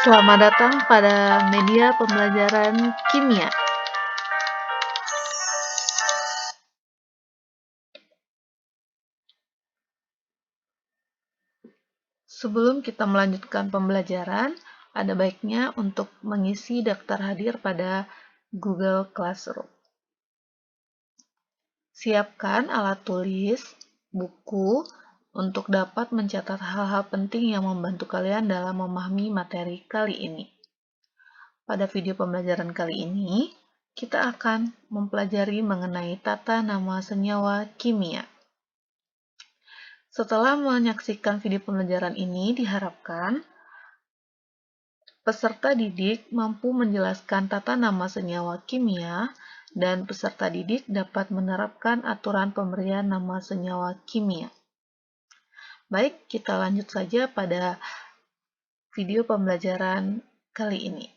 Selamat datang pada media pembelajaran kimia. Sebelum kita melanjutkan pembelajaran, ada baiknya untuk mengisi daftar hadir pada Google Classroom. Siapkan alat tulis, buku, untuk dapat mencatat hal-hal penting yang membantu kalian dalam memahami materi kali ini. Pada video pembelajaran kali ini, kita akan mempelajari mengenai tata nama senyawa kimia. Setelah menyaksikan video pembelajaran ini, diharapkan peserta didik mampu menjelaskan tata nama senyawa kimia dan peserta didik dapat menerapkan aturan pemberian nama senyawa kimia. Baik, kita lanjut saja pada video pembelajaran kali ini.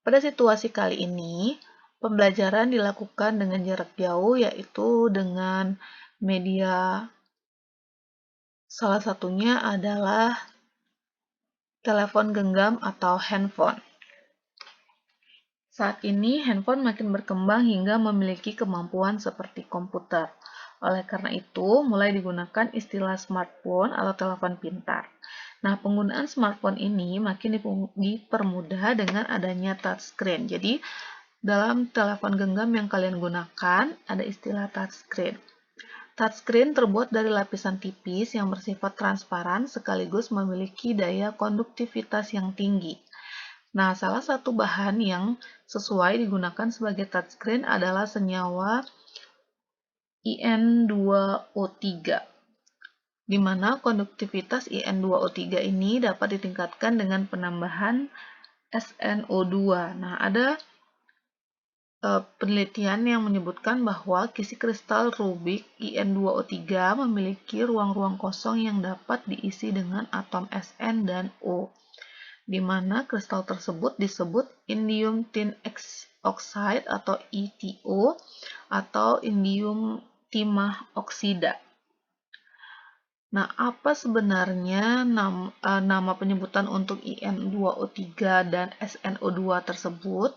Pada situasi kali ini, pembelajaran dilakukan dengan jarak jauh, yaitu dengan media salah satunya adalah telepon genggam atau handphone. Saat ini, handphone makin berkembang hingga memiliki kemampuan seperti komputer. Oleh karena itu, mulai digunakan istilah smartphone atau telepon pintar. Nah, penggunaan smartphone ini makin dipermudah dengan adanya touchscreen. Jadi, dalam telepon genggam yang kalian gunakan, ada istilah touchscreen. Touchscreen terbuat dari lapisan tipis yang bersifat transparan sekaligus memiliki daya konduktivitas yang tinggi. Nah, salah satu bahan yang sesuai digunakan sebagai touchscreen adalah senyawa IN2O3, di mana konduktivitas IN2O3 ini dapat ditingkatkan dengan penambahan SNO2. Nah, ada penelitian yang menyebutkan bahwa kisi kristal Rubik IN2O3 memiliki ruang-ruang kosong yang dapat diisi dengan atom Sn dan O, di mana kristal tersebut disebut indium tin oxide atau ITO atau indium timah oksida. Nah, apa sebenarnya nama penyebutan untuk IN2O3 dan SNO2 tersebut?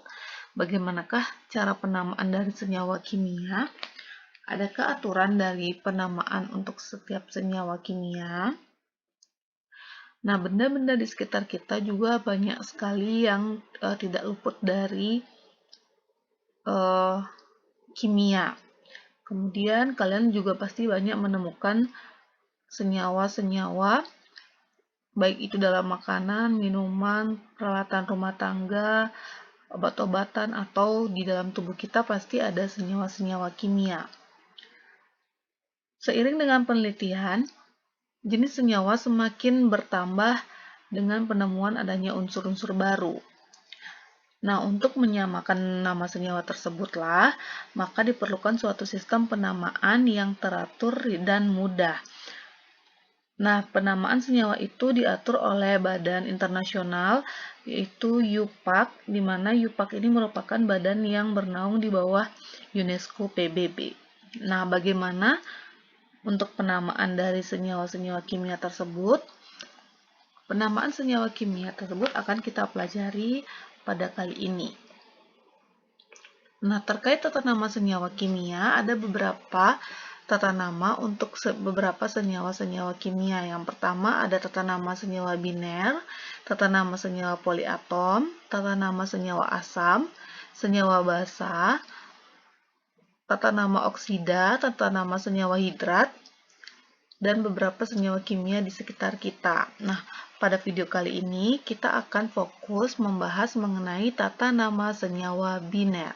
Bagaimanakah cara penamaan dari senyawa kimia? Adakah aturan dari penamaan untuk setiap senyawa kimia? Nah, benda-benda di sekitar kita juga banyak sekali yang tidak luput dari kimia. Kemudian kalian juga pasti banyak menemukan senyawa-senyawa, baik itu dalam makanan, minuman, peralatan rumah tangga, obat-obatan, atau di dalam tubuh kita pasti ada senyawa-senyawa kimia. Seiring dengan penelitian, jenis senyawa semakin bertambah dengan penemuan adanya unsur-unsur baru. Nah, untuk menyamakan nama senyawa tersebutlah, maka diperlukan suatu sistem penamaan yang teratur dan mudah. Nah, penamaan senyawa itu diatur oleh badan internasional, yaitu UPAC, di mana UPAC ini merupakan badan yang bernaung di bawah UNESCO PBB. Nah, bagaimana untuk penamaan dari senyawa-senyawa kimia tersebut? Penamaan senyawa kimia tersebut akan kita pelajari pada kali ini. Nah, terkait tata nama senyawa kimia, ada beberapa tata nama untuk beberapa senyawa-senyawa kimia. Yang pertama ada tata nama senyawa biner, tata nama senyawa poliatom, tata nama senyawa asam, senyawa basa, tata nama oksida, tata nama senyawa hidrat, dan beberapa senyawa kimia di sekitar kita. Nah, pada video kali ini kita akan fokus membahas mengenai tata nama senyawa biner.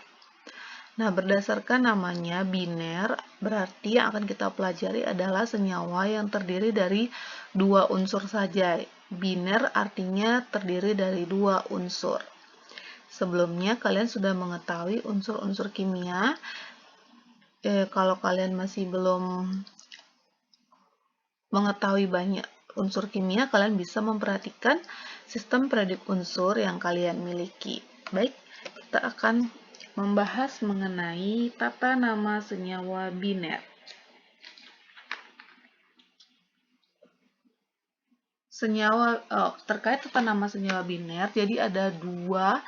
Nah, berdasarkan namanya biner, berarti yang akan kita pelajari adalah senyawa yang terdiri dari dua unsur saja. Biner artinya terdiri dari dua unsur. Sebelumnya kalian sudah mengetahui unsur-unsur kimia. Kalau kalian masih belum mengetahui banyak unsur kimia, kalian bisa memperhatikan sistem predik unsur yang kalian miliki. Baik, kita akan membahas mengenai tata nama senyawa biner. terkait tata nama senyawa biner, jadi ada dua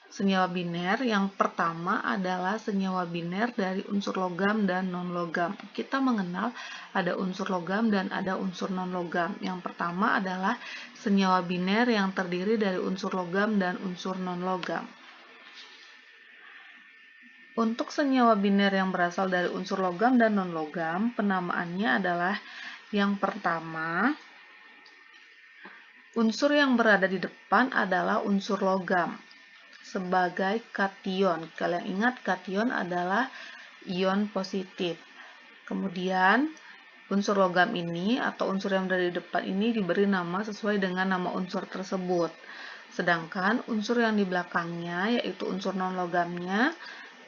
senyawa biner. Yang pertama adalah senyawa biner dari unsur logam dan non-logam. Kita mengenal ada unsur logam dan ada unsur non-logam. Yang pertama adalah senyawa biner yang terdiri dari unsur logam dan unsur non-logam. Untuk senyawa biner yang berasal dari unsur logam dan non-logam, penamaannya adalah yang pertama, unsur yang berada di depan adalah unsur logam sebagai kation. Kalian ingat kation adalah ion positif. Kemudian unsur logam ini atau unsur yang berada di depan ini diberi nama sesuai dengan nama unsur tersebut. Sedangkan unsur yang di belakangnya, yaitu unsur non-logamnya,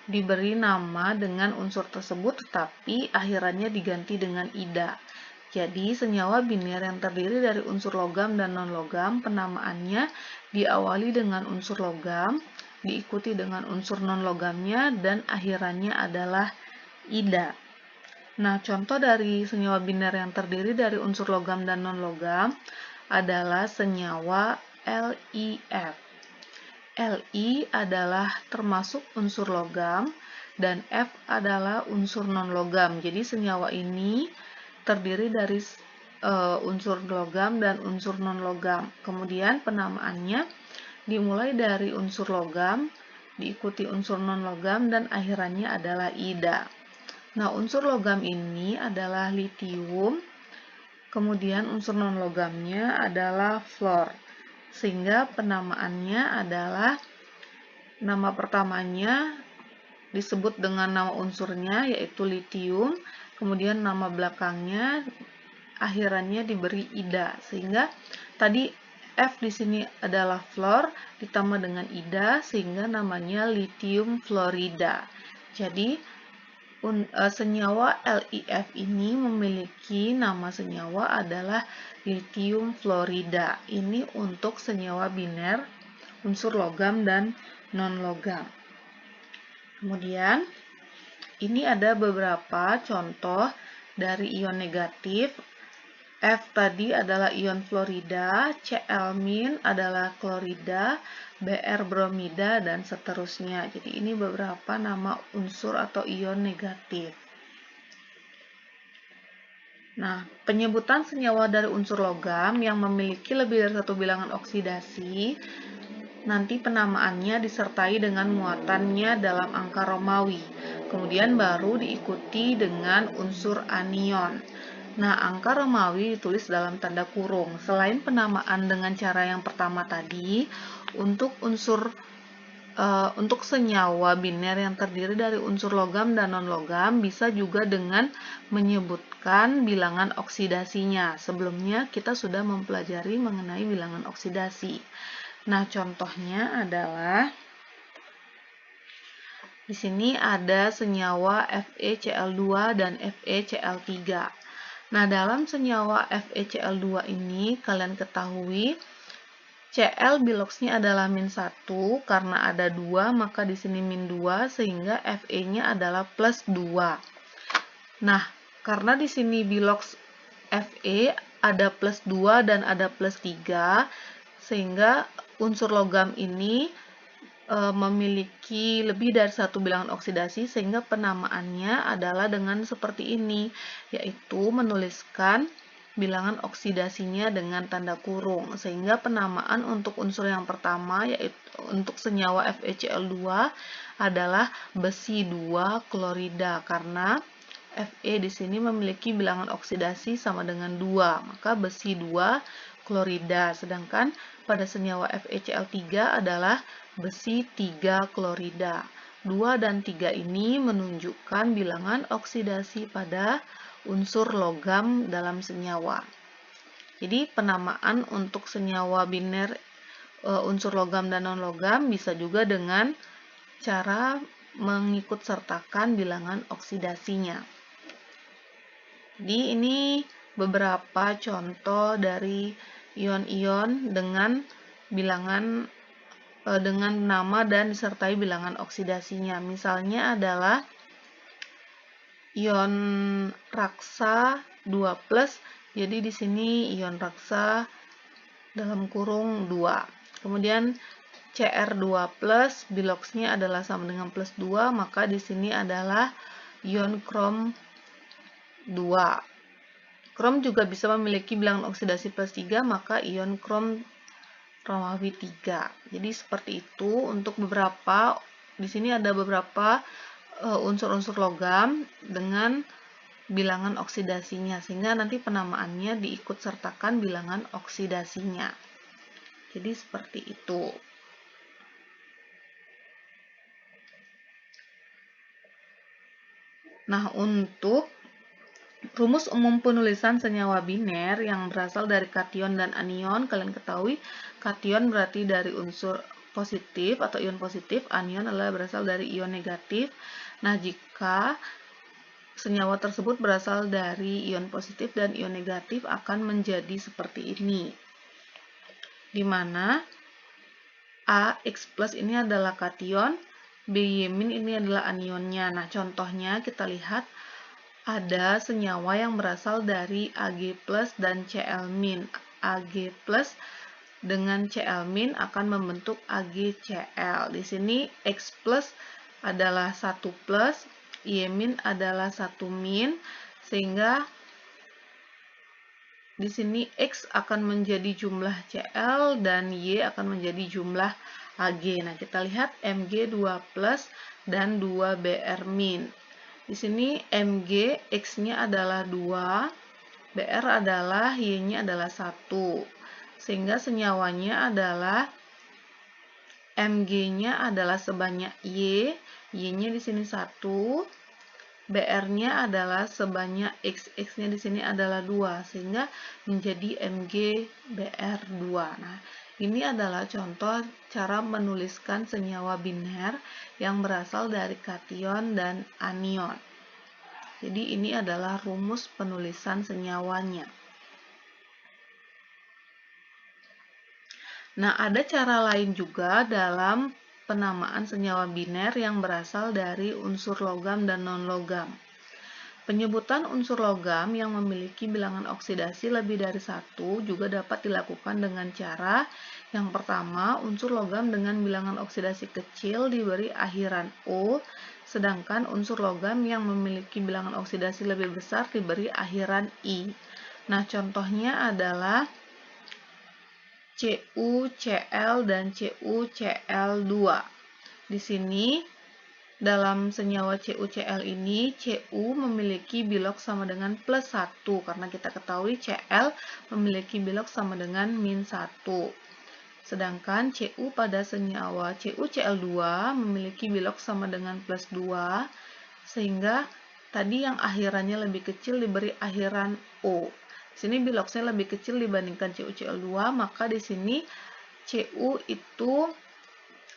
diberi nama dengan unsur tersebut tetapi akhirannya diganti dengan ida. Jadi senyawa biner yang terdiri dari unsur logam dan non-logam, penamaannya diawali dengan unsur logam, diikuti dengan unsur non-logamnya, dan akhirannya adalah ida. Nah, contoh dari senyawa biner yang terdiri dari unsur logam dan non-logam adalah senyawa LiF. Li adalah termasuk unsur logam dan F adalah unsur non-logam. Jadi senyawa ini terdiri dari unsur logam dan unsur non-logam. Kemudian penamaannya dimulai dari unsur logam, diikuti unsur non-logam, dan akhirannya adalah ida. Nah, unsur logam ini adalah litium, kemudian unsur non-logamnya adalah fluor. Sehingga penamaannya adalah nama pertamanya disebut dengan nama unsurnya yaitu litium, kemudian nama belakangnya akhirannya diberi ida. Sehingga tadi F di sini adalah fluor ditambah dengan ida sehingga namanya litium fluorida. Jadi senyawa LiF ini memiliki nama senyawa adalah litium fluorida. Ini untuk senyawa biner unsur logam dan non-logam. Kemudian ini ada beberapa contoh dari ion negatif. F tadi adalah ion fluorida, Cl- adalah klorida, Br bromida, dan seterusnya. Jadi ini beberapa nama unsur atau ion negatif. Nah, penyebutan senyawa dari unsur logam yang memiliki lebih dari satu bilangan oksidasi, nanti penamaannya disertai dengan muatannya dalam angka Romawi. Kemudian baru diikuti dengan unsur anion. Nah, angka Romawi ditulis dalam tanda kurung. Selain penamaan dengan cara yang pertama tadi, untuk senyawa biner yang terdiri dari unsur logam dan non-logam bisa juga dengan menyebutkan bilangan oksidasinya. Sebelumnya kita sudah mempelajari mengenai bilangan oksidasi. Nah, contohnya adalah di sini ada senyawa FeCl2 dan FeCl3. Nah, dalam senyawa FeCl2 ini kalian ketahui Cl biloxnya adalah -1 karena ada 2 maka di sini -2 sehingga Fe-nya adalah +2. Nah, karena di sini bilox Fe ada +2 dan ada +3 sehingga unsur logam ini memiliki lebih dari satu bilangan oksidasi sehingga penamaannya adalah dengan seperti ini, yaitu menuliskan bilangan oksidasinya dengan tanda kurung. Sehingga penamaan untuk unsur yang pertama yaitu untuk senyawa FeCl2 adalah besi 2 klorida karena Fe di sini memiliki bilangan oksidasi sama dengan 2, maka besi 2 klorida. Sedangkan pada senyawa FeCl3 adalah besi 3 klorida. 2 dan 3 ini menunjukkan bilangan oksidasi pada unsur logam dalam senyawa. Jadi penamaan untuk senyawa biner unsur logam dan non-logam bisa juga dengan cara mengikut sertakan bilangan oksidasinya. Jadi ini beberapa contoh dari ion-ion dengan bilangan dengan nama dan disertai bilangan oksidasinya. Misalnya adalah ion raksa 2+. Jadi di sini ion raksa dalam kurung 2. Kemudian Cr2 plus biloxnya adalah sama dengan plus 2, maka di sini adalah ion krom 2. Krom juga bisa memiliki bilangan oksidasi plus 3, maka ion krom Romawi 3. Jadi seperti itu untuk beberapa, di sini ada beberapa unsur-unsur logam dengan bilangan oksidasinya, sehingga nanti penamaannya diikut sertakan bilangan oksidasinya. Jadi seperti itu. Nah, untuk rumus umum penulisan senyawa biner yang berasal dari kation dan anion, kalian ketahui kation berarti dari unsur positif atau ion positif, anion adalah berasal dari ion negatif. Nah, jika senyawa tersebut berasal dari ion positif dan ion negatif akan menjadi seperti ini, di mana AX plus ini adalah kation, BY- ini adalah anionnya. Nah, contohnya kita lihat ada senyawa yang berasal dari Ag plus dan Cl-. Ag plus dengan Cl- akan membentuk AgCl. Di sini X plus adalah 1 plus, Y- adalah 1 min, sehingga di sini X akan menjadi jumlah Cl dan Y akan menjadi jumlah Ag. Nah, kita lihat Mg2 plus dan 2Br min. Di sini Mg X-nya adalah 2, Br adalah Y-nya adalah 1. Sehingga senyawanya adalah Mg-nya adalah sebanyak Y, Y-nya di sini 1, Br-nya adalah sebanyak X, X-nya di sini adalah 2, sehingga menjadi MgBr2. Nah, ini adalah contoh cara menuliskan senyawa biner yang berasal dari kation dan anion. Jadi ini adalah rumus penulisan senyawanya. Nah, ada cara lain juga dalam penamaan senyawa biner yang berasal dari unsur logam dan non-logam. Penyebutan unsur logam yang memiliki bilangan oksidasi lebih dari 1 juga dapat dilakukan dengan cara yang pertama, unsur logam dengan bilangan oksidasi kecil diberi akhiran O, sedangkan unsur logam yang memiliki bilangan oksidasi lebih besar diberi akhiran I. Nah, contohnya adalah CuCl dan CuCl2. Di sini dalam senyawa CuCl ini, Cu memiliki bilok sama dengan plus 1, karena kita ketahui Cl memiliki bilok sama dengan min 1. Sedangkan Cu pada senyawa CuCl2 memiliki bilok sama dengan plus 2, sehingga tadi yang akhirannya lebih kecil diberi akhiran O. Di sini biloknya lebih kecil dibandingkan CuCl2, maka di sini Cu itu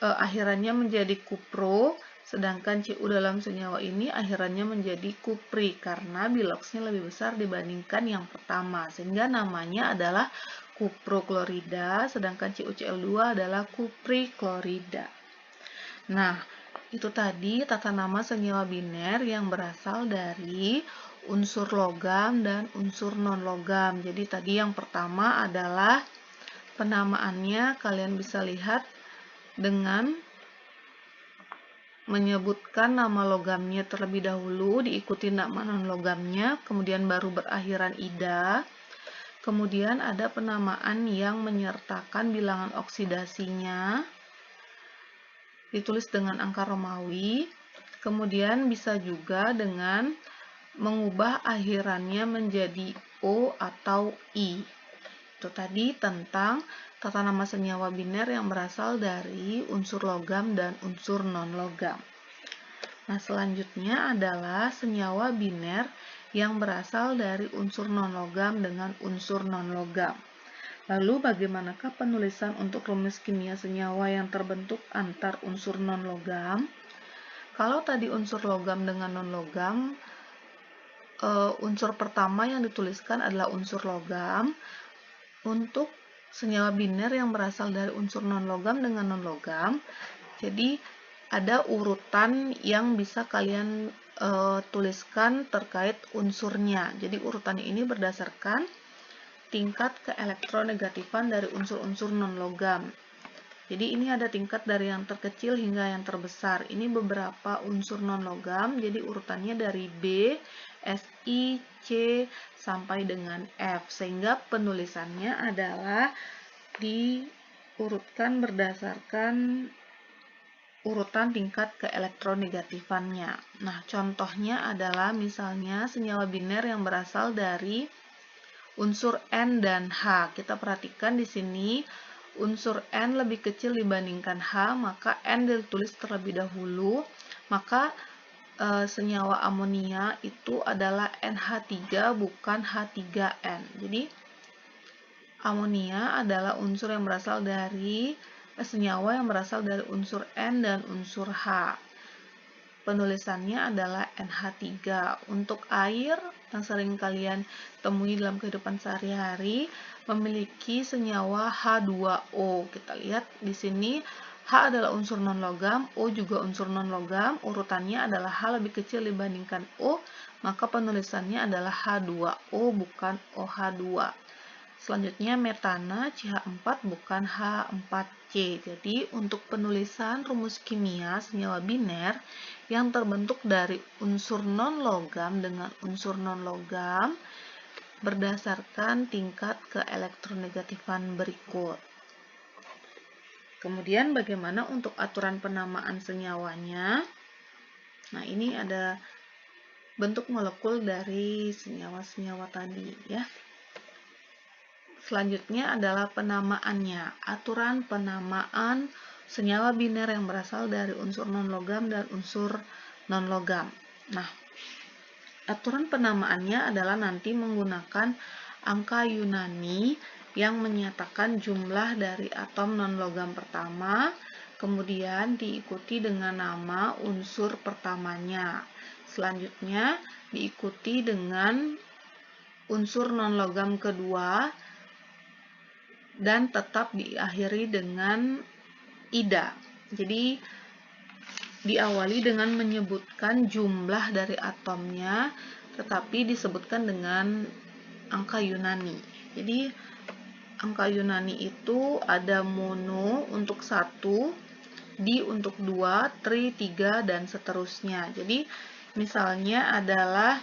akhirannya menjadi kupro, sedangkan Cu dalam senyawa ini akhirannya menjadi kupri karena biloksnya lebih besar dibandingkan yang pertama, sehingga namanya adalah kuproklorida, sedangkan CuCl2 adalah kupriklorida. Nah, itu tadi tata nama senyawa biner yang berasal dari unsur logam dan unsur non-logam. Jadi tadi yang pertama adalah penamaannya, kalian bisa lihat dengan menyebutkan nama logamnya terlebih dahulu, diikuti nama non-logamnya, kemudian baru berakhiran ida. Kemudian ada penamaan yang menyertakan bilangan oksidasinya, ditulis dengan angka Romawi. Kemudian bisa juga dengan mengubah akhirannya menjadi O atau I. Itu tadi tentang tata nama senyawa biner yang berasal dari unsur logam dan unsur non-logam. Nah, selanjutnya adalah senyawa biner yang berasal dari unsur non-logam dengan unsur non-logam. Lalu bagaimanakah penulisan untuk rumus kimia senyawa yang terbentuk antar unsur non-logam? Kalau tadi unsur logam dengan non-logam, unsur pertama yang dituliskan adalah unsur logam. Untuk senyawa biner yang berasal dari unsur non-logam dengan non-logam, jadi ada urutan yang bisa kalian tuliskan terkait unsurnya. Jadi urutan ini berdasarkan tingkat keelektronegatifan dari unsur-unsur non-logam. Jadi ini ada tingkat dari yang terkecil hingga yang terbesar. Ini beberapa unsur non-logam, jadi urutannya dari B, Si, C, sampai dengan F. Sehingga penulisannya adalah diurutkan berdasarkan urutan tingkat keelektronegatifannya. Nah, contohnya adalah misalnya senyawa biner yang berasal dari unsur N dan H. Kita perhatikan di sini unsur N lebih kecil dibandingkan H, maka N ditulis terlebih dahulu. Maka senyawa amonia itu adalah NH3 bukan H3N. Jadi amonia adalah unsur yang berasal dari senyawa yang berasal dari unsur N dan unsur H. Penulisannya adalah NH3. Untuk air yang sering kalian temui dalam kehidupan sehari-hari memiliki senyawa H2O. Kita lihat di sini H adalah unsur non-logam, O juga unsur non-logam, urutannya adalah H lebih kecil dibandingkan O, maka penulisannya adalah H2O bukan OH2. Selanjutnya metana CH4 bukan H4C. Jadi untuk penulisan rumus kimia senyawa biner yang terbentuk dari unsur non-logam dengan unsur non-logam berdasarkan tingkat keelektronegatifan berikut. Kemudian bagaimana untuk aturan penamaan senyawanya? Nah, ini ada bentuk molekul dari senyawa-senyawa tadi ya. Selanjutnya adalah penamaannya. Aturan penamaan senyawa biner yang berasal dari unsur non-logam dan unsur non-logam. Nah, aturan penamaannya adalah nanti menggunakan angka Yunani yang menyatakan jumlah dari atom non-logam pertama, kemudian diikuti dengan nama unsur pertamanya. Selanjutnya diikuti dengan unsur non-logam kedua, dan tetap diakhiri dengan ida. Jadi diawali dengan menyebutkan jumlah dari atomnya, tetapi disebutkan dengan angka Yunani. Jadi angka Yunani itu ada mono untuk 1, di untuk 2, tri, 3, dan seterusnya. Jadi misalnya adalah,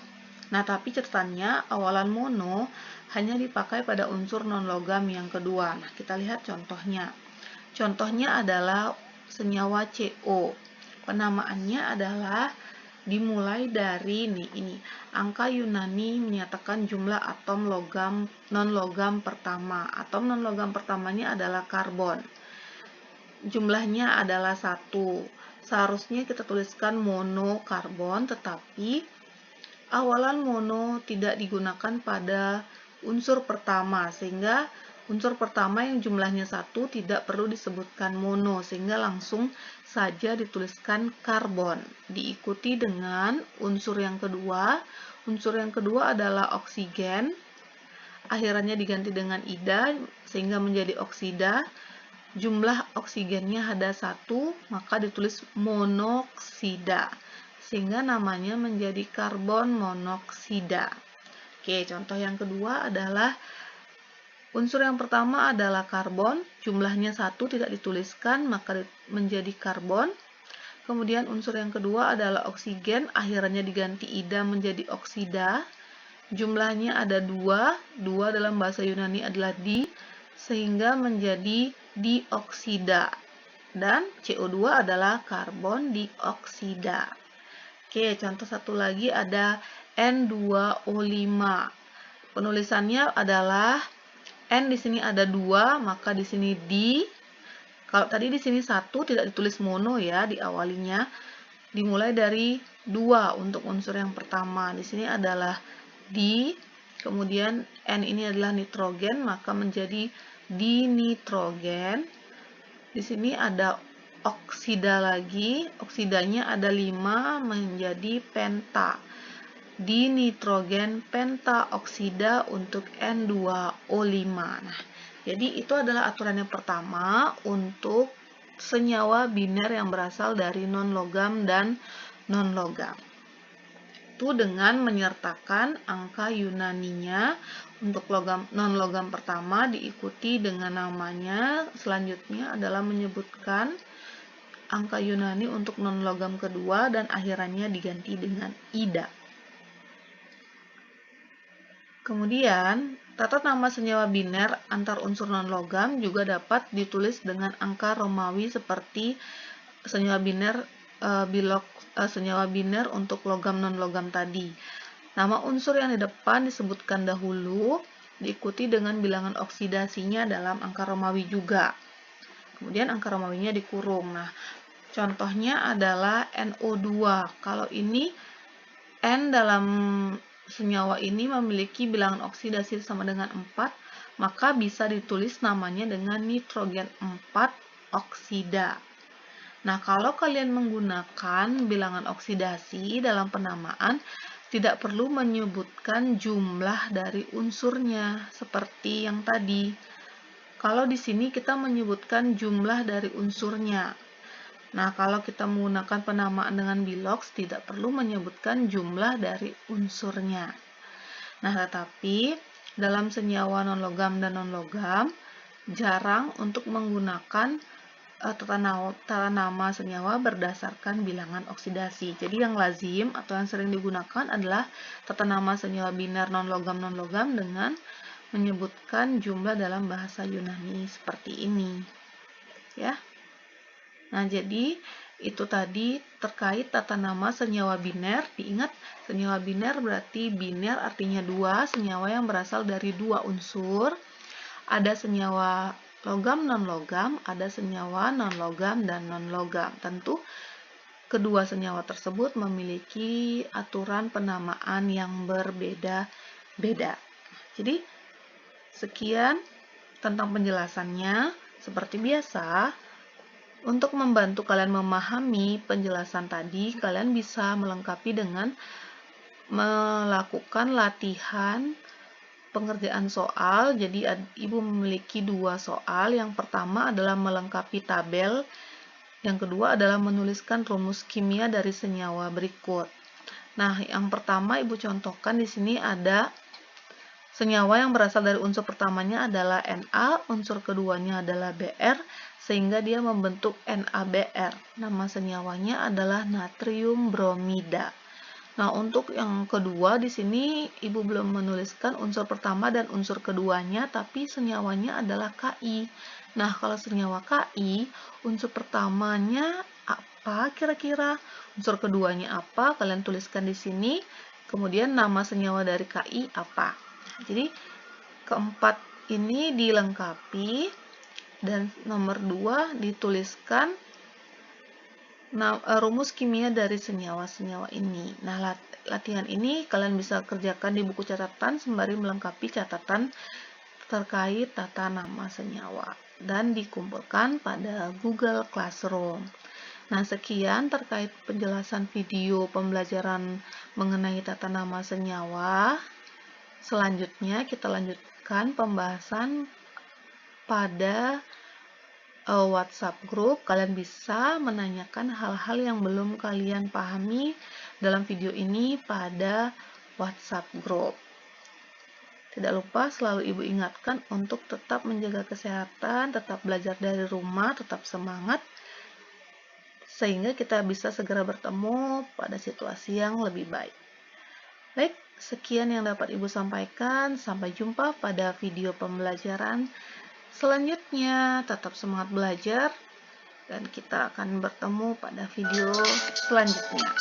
nah tapi catatannya awalan mono hanya dipakai pada unsur non-logam yang kedua. Nah, kita lihat contohnya. Contohnya adalah senyawa CO. Penamaannya adalah dimulai dari ini. Angka Yunani menyatakan jumlah atom non-logam pertama. Atom non-logam pertamanya adalah karbon. Jumlahnya adalah 1. Seharusnya kita tuliskan monokarbon, tetapi awalan mono tidak digunakan pada unsur pertama, sehingga unsur pertama yang jumlahnya 1 tidak perlu disebutkan mono, sehingga langsung saja dituliskan karbon. Diikuti dengan unsur yang kedua. Unsur yang kedua adalah oksigen. Akhirannya diganti dengan ida, sehingga menjadi oksida. Jumlah oksigennya ada 1, maka ditulis monoksida, sehingga namanya menjadi karbon monoksida. Oke, contoh yang kedua adalah unsur yang pertama adalah karbon, jumlahnya 1 tidak dituliskan, maka menjadi karbon. Kemudian unsur yang kedua adalah oksigen, akhirannya diganti ida menjadi oksida. Jumlahnya ada 2 dalam bahasa Yunani adalah di, sehingga menjadi dioksida. Dan CO2 adalah karbon dioksida. Oke, contoh satu lagi ada N2O5. Penulisannya adalah N di sini ada 2, maka di sini di. Kalau tadi di sini 1 tidak ditulis mono ya di awalinya. Dimulai dari 2 untuk unsur yang pertama. Di sini adalah di, kemudian N ini adalah nitrogen, maka menjadi dinitrogen. Di sini ada oksida lagi, oksidanya ada 5 menjadi penta. Dinitrogen pentaoksida untuk N2O5. Nah, jadi itu adalah aturan yang pertama untuk senyawa biner yang berasal dari non-logam dan non-logam. Itu dengan menyertakan angka Yunaninya Untuk non-logam pertama diikuti dengan namanya, selanjutnya adalah menyebutkan angka Yunani untuk non-logam kedua, dan akhirannya diganti dengan ida. Kemudian, tata nama senyawa biner antar unsur non-logam juga dapat ditulis dengan angka Romawi seperti senyawa biner senyawa biner untuk logam non-logam tadi. Nama unsur yang di depan disebutkan dahulu, diikuti dengan bilangan oksidasinya dalam angka Romawi juga. Kemudian angka Romawinya dikurung. Nah, contohnya adalah NO2. Kalau ini N dalam senyawa ini memiliki bilangan oksidasi sama dengan 4, maka bisa ditulis namanya dengan nitrogen 4 oksida. Nah, kalau kalian menggunakan bilangan oksidasi dalam penamaan, tidak perlu menyebutkan jumlah dari unsurnya seperti yang tadi. Kalau di sini kita menyebutkan jumlah dari unsurnya. Nah, kalau kita menggunakan penamaan dengan bilox, tidak perlu menyebutkan jumlah dari unsurnya. Nah, tetapi dalam senyawa non-logam dan non-logam, jarang untuk menggunakan tata nama senyawa berdasarkan bilangan oksidasi. Jadi yang lazim atau yang sering digunakan adalah tata nama senyawa biner non-logam dengan menyebutkan jumlah dalam bahasa Yunani seperti ini. Ya. Nah, jadi itu tadi terkait tata nama senyawa biner. Diingat, senyawa biner berarti biner artinya dua, senyawa yang berasal dari dua unsur. Ada senyawa logam non-logam, ada senyawa non-logam dan non-logam. Tentu kedua senyawa tersebut memiliki aturan penamaan yang berbeda-beda. Jadi sekian tentang penjelasannya. Seperti biasa, untuk membantu kalian memahami penjelasan tadi, kalian bisa melengkapi dengan melakukan latihan pengerjaan soal. Jadi Ibu memiliki dua soal. Yang pertama adalah melengkapi tabel. Yang kedua adalah menuliskan rumus kimia dari senyawa berikut. Nah, yang pertama Ibu contohkan di sini ada senyawa yang berasal dari unsur pertamanya adalah Na, unsur keduanya adalah Br, sehingga dia membentuk NaBr. Nama senyawanya adalah natrium bromida. Nah, untuk yang kedua di sini Ibu belum menuliskan unsur pertama dan unsur keduanya, tapi senyawanya adalah Ki. Nah, kalau senyawa Ki, unsur pertamanya apa kira-kira? Unsur keduanya apa? Kalian tuliskan di sini. Kemudian nama senyawa dari Ki apa? Jadi, keempat ini dilengkapi dan nomor 2 dituliskan rumus kimia dari senyawa-senyawa ini. Nah, latihan ini kalian bisa kerjakan di buku catatan sembari melengkapi catatan terkait tata nama senyawa dan dikumpulkan pada Google Classroom. Nah, sekian terkait penjelasan video pembelajaran mengenai tata nama senyawa. Selanjutnya kita lanjutkan pembahasan pada WhatsApp group. Kalian bisa menanyakan hal-hal yang belum kalian pahami dalam video ini pada WhatsApp group. Tidak lupa selalu Ibu ingatkan untuk tetap menjaga kesehatan, tetap belajar dari rumah, tetap semangat, sehingga kita bisa segera bertemu pada situasi yang lebih baik. Baik, sekian yang dapat Ibu sampaikan. Sampai jumpa pada video pembelajaran selanjutnya. Tetap semangat belajar dan kita akan bertemu pada video selanjutnya.